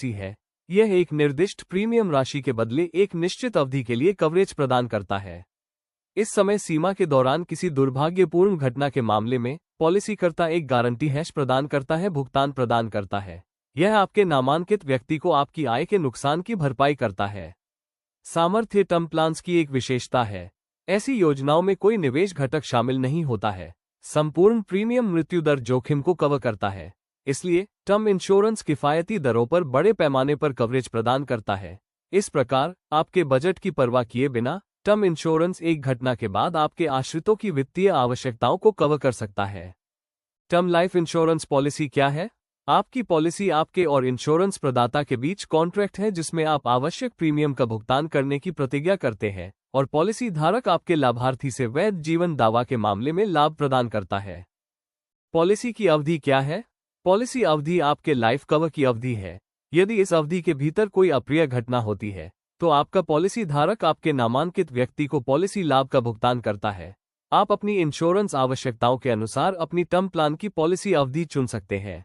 Policy है। यह एक निर्दिष्ट प्रीमियम राशि के बदले एक निश्चित अवधि के लिए कवरेज प्रदान करता है। इस समय सीमा के दौरान किसी दुर्भाग्यपूर्ण घटना के मामले में पॉलिसीकर्ता एक गारंटी हैश प्रदान करता है, भुगतान प्रदान करता है। यह आपके नामांकित व्यक्ति को आपकी आय के नुकसान की भरपाई करता है। सामर्थ्य टर्म प्लान्स की एक विशेषता है। ऐसी योजनाओं में कोई निवेश घटक शामिल नहीं होता है। संपूर्ण प्रीमियम मृत्यु दर जोखिम को कवर करता है। इसलिए टर्म इंश्योरेंस किफायती दरों पर बड़े पैमाने पर कवरेज प्रदान करता है। इस प्रकार आपके बजट की परवाह किए बिना टर्म इंश्योरेंस एक घटना के बाद आपके आश्रितों की वित्तीय आवश्यकताओं को कवर कर सकता है। टर्म लाइफ इंश्योरेंस पॉलिसी क्या है? आपकी पॉलिसी आपके और इंश्योरेंस प्रदाता के बीच कॉन्ट्रैक्ट है जिसमें आप आवश्यक प्रीमियम का भुगतान करने की प्रतिज्ञा करते हैं और पॉलिसी धारक आपके लाभार्थी से वैध जीवन दावा के मामले में लाभ प्रदान करता है। पॉलिसी की अवधि क्या है? पॉलिसी अवधि आपके लाइफ कवर की अवधि है। यदि इस अवधि के भीतर कोई अप्रिय घटना होती है तो आपका पॉलिसी धारक आपके नामांकित व्यक्ति को पॉलिसी लाभ का भुगतान करता है। आप अपनी इंश्योरेंस आवश्यकताओं के अनुसार अपनी टर्म प्लान की पॉलिसी अवधि चुन सकते हैं।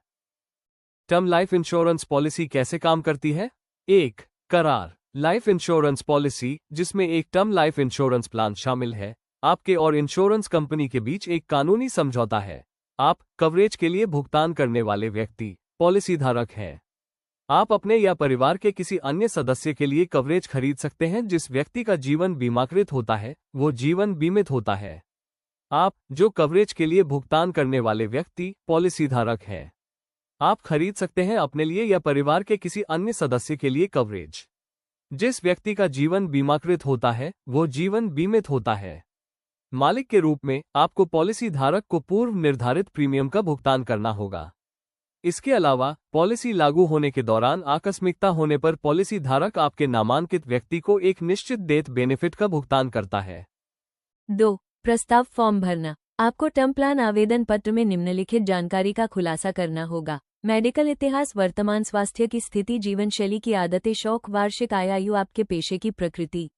टर्म लाइफ इंश्योरेंस पॉलिसी कैसे काम करती है? 1. करार लाइफ इंश्योरेंस पॉलिसी, जिसमें एक टर्म लाइफ इंश्योरेंस प्लान शामिल है, आपके और इंश्योरेंस कंपनी के बीच एक कानूनी समझौता है। आप कवरेज के लिए भुगतान करने वाले व्यक्ति पॉलिसी धारक हैं। आप अपने या परिवार के किसी अन्य सदस्य के लिए कवरेज खरीद सकते हैं। जिस व्यक्ति का जीवन बीमाकृत होता है वो जीवन बीमित होता है। आप जो कवरेज के लिए भुगतान करने वाले व्यक्ति पॉलिसी धारक हैं। आप खरीद सकते हैं अपने लिए या परिवार के किसी अन्य सदस्य के लिए कवरेज। जिस व्यक्ति का जीवन बीमाकृत होता है वो जीवन बीमित होता है। मालिक के रूप में आपको पॉलिसी धारक को पूर्व निर्धारित प्रीमियम का भुगतान करना होगा। इसके अलावा पॉलिसी लागू होने के दौरान आकस्मिकता होने पर पॉलिसी धारक आपके नामांकित व्यक्ति को एक निश्चित डेथ बेनिफिट का भुगतान करता है। 2. प्रस्ताव फॉर्म भरना। आपको टर्म प्लान आवेदन पत्र में निम्नलिखित जानकारी का खुलासा करना होगा। मेडिकल इतिहास, वर्तमान स्वास्थ्य की स्थिति, जीवन शैली की आदतें, शौक, वार्षिक आय, आयु, आपके पेशे की प्रकृति।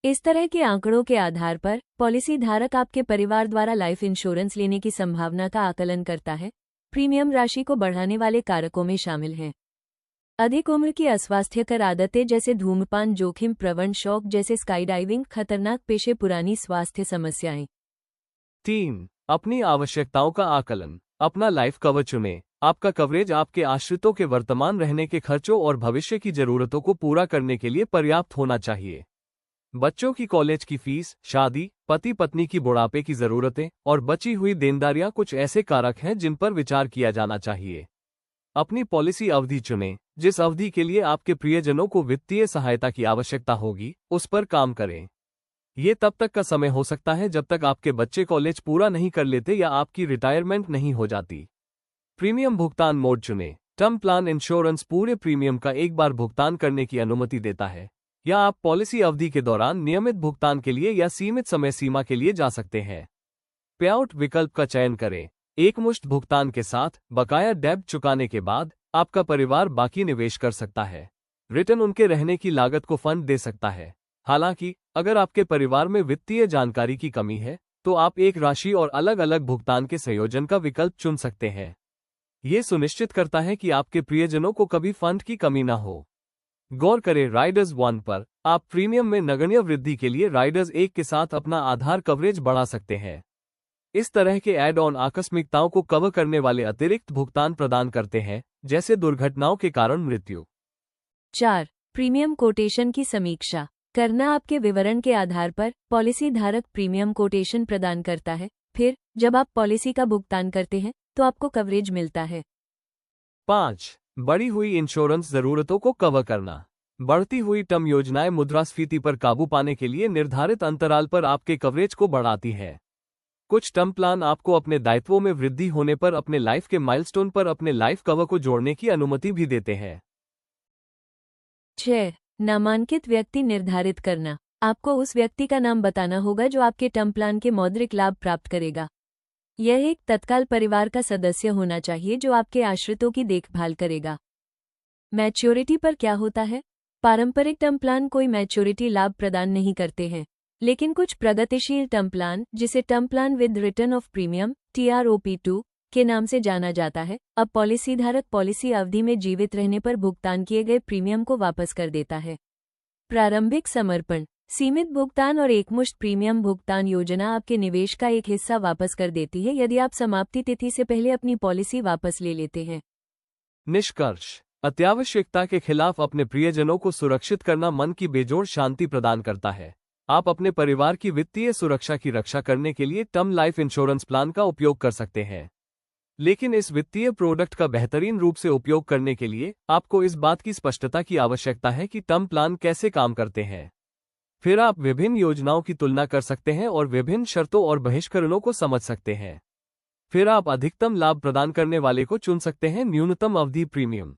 इस तरह के आंकड़ों के आधार पर पॉलिसी धारक आपके परिवार द्वारा लाइफ इंश्योरेंस लेने की संभावना का आकलन करता है। प्रीमियम राशि को बढ़ाने वाले कारकों में शामिल हैं अधिक उम्र की अस्वास्थ्यकर आदतें जैसे धूम्रपान, जोखिम प्रवण शौक जैसे स्काई डाइविंग, खतरनाक पेशे, पुरानी स्वास्थ्य समस्याएं। 3. अपनी आवश्यकताओं का आकलन। अपना लाइफ कवर चुनें। आपका कवरेज आपके आश्रितों के वर्तमान रहने के खर्चों और भविष्य की जरूरतों को पूरा करने के लिए पर्याप्त होना चाहिए। बच्चों की कॉलेज की फीस, शादी, पति पत्नी की बुढ़ापे की जरूरतें और बची हुई देनदारियां कुछ ऐसे कारक हैं जिन पर विचार किया जाना चाहिए। अपनी पॉलिसी अवधि चुनें। जिस अवधि के लिए आपके प्रियजनों को वित्तीय सहायता की आवश्यकता होगी उस पर काम करें। ये तब तक का समय हो सकता है जब तक आपके बच्चे कॉलेज पूरा नहीं कर लेते या आपकी रिटायरमेंट नहीं हो जाती। प्रीमियम भुगतान मोड चुनें। टर्म प्लान इंश्योरेंस पूरे प्रीमियम का एक बार भुगतान करने की अनुमति देता है, या आप पॉलिसी अवधि के दौरान नियमित भुगतान के लिए या सीमित समय सीमा के लिए जा सकते हैं। पेआउट विकल्प का चयन करें। एकमुश्त भुगतान के साथ बकाया डेब्ट चुकाने के बाद आपका परिवार बाकी निवेश कर सकता है। रिटर्न उनके रहने की लागत को फंड दे सकता है। हालांकि अगर आपके परिवार में वित्तीय जानकारी की कमी है तो आप एक राशि और अलग अलग भुगतान के संयोजन का विकल्प चुन सकते हैं। ये सुनिश्चित करता है कि आपके प्रियजनों को कभी फंड की कमी न हो। गौर करें राइडर्स 1 पर। आप प्रीमियम में नगण्य वृद्धि के लिए राइडर्स 1 के साथ अपना आधार कवरेज बढ़ा सकते हैं। इस तरह के ऐड ऑन आकस्मिकताओं को कवर करने वाले अतिरिक्त भुगतान प्रदान करते हैं, जैसे दुर्घटनाओं के कारण मृत्यु। 4. प्रीमियम कोटेशन की समीक्षा करना। आपके विवरण के आधार पर पॉलिसी धारक प्रीमियम कोटेशन प्रदान करता है। फिर जब आप पॉलिसी का भुगतान करते हैं तो आपको कवरेज मिलता है। 5. बढ़ी हुई इंश्योरेंस जरूरतों को कवर करना। बढ़ती हुई टर्म योजनाएं मुद्रास्फीति पर काबू पाने के लिए निर्धारित अंतराल पर आपके कवरेज को बढ़ाती है। कुछ टर्म प्लान आपको अपने दायित्वों में वृद्धि होने पर अपने लाइफ के माइलस्टोन पर अपने लाइफ कवर को जोड़ने की अनुमति भी देते हैं। 6. नामांकित व्यक्ति निर्धारित करना। आपको उस व्यक्ति का नाम बताना होगा जो आपके टर्म प्लान के मौद्रिक लाभ प्राप्त करेगा। यह एक तत्काल परिवार का सदस्य होना चाहिए जो आपके आश्रितों की देखभाल करेगा। मैच्योरिटी पर क्या होता है? पारंपरिक टर्म प्लान कोई मैच्योरिटी लाभ प्रदान नहीं करते हैं, लेकिन कुछ प्रगतिशील टर्म प्लान, जिसे term plan with return of premium (TROP2) के नाम से जाना जाता है। अब पॉलिसी धारक पॉलिसी अवधि में जीवित रहने पर भुगतान किए गए प्रीमियम को वापस कर देता है। प्रारंभिक समर्पण, सीमित भुगतान और एकमुश्त प्रीमियम भुगतान योजना आपके निवेश का एक हिस्सा वापस कर देती है यदि आप समाप्ति तिथि से पहले अपनी पॉलिसी वापस ले लेते हैं। निष्कर्ष, अत्यावश्यकता के खिलाफ अपने प्रियजनों को सुरक्षित करना मन की बेजोड़ शांति प्रदान करता है। आप अपने परिवार की वित्तीय सुरक्षा की रक्षा करने के लिए टर्म लाइफ इंश्योरेंस प्लान का उपयोग कर सकते हैं, लेकिन इस वित्तीय प्रोडक्ट का बेहतरीन रूप से उपयोग करने के लिए आपको इस बात की स्पष्टता की आवश्यकता है कि टर्म प्लान कैसे काम करते हैं। फिर आप विभिन्न योजनाओं की तुलना कर सकते हैं और विभिन्न शर्तों और बहिष्करणों को समझ सकते हैं। फिर आप अधिकतम लाभ प्रदान करने वाले को चुन सकते हैं। न्यूनतम अवधि प्रीमियम।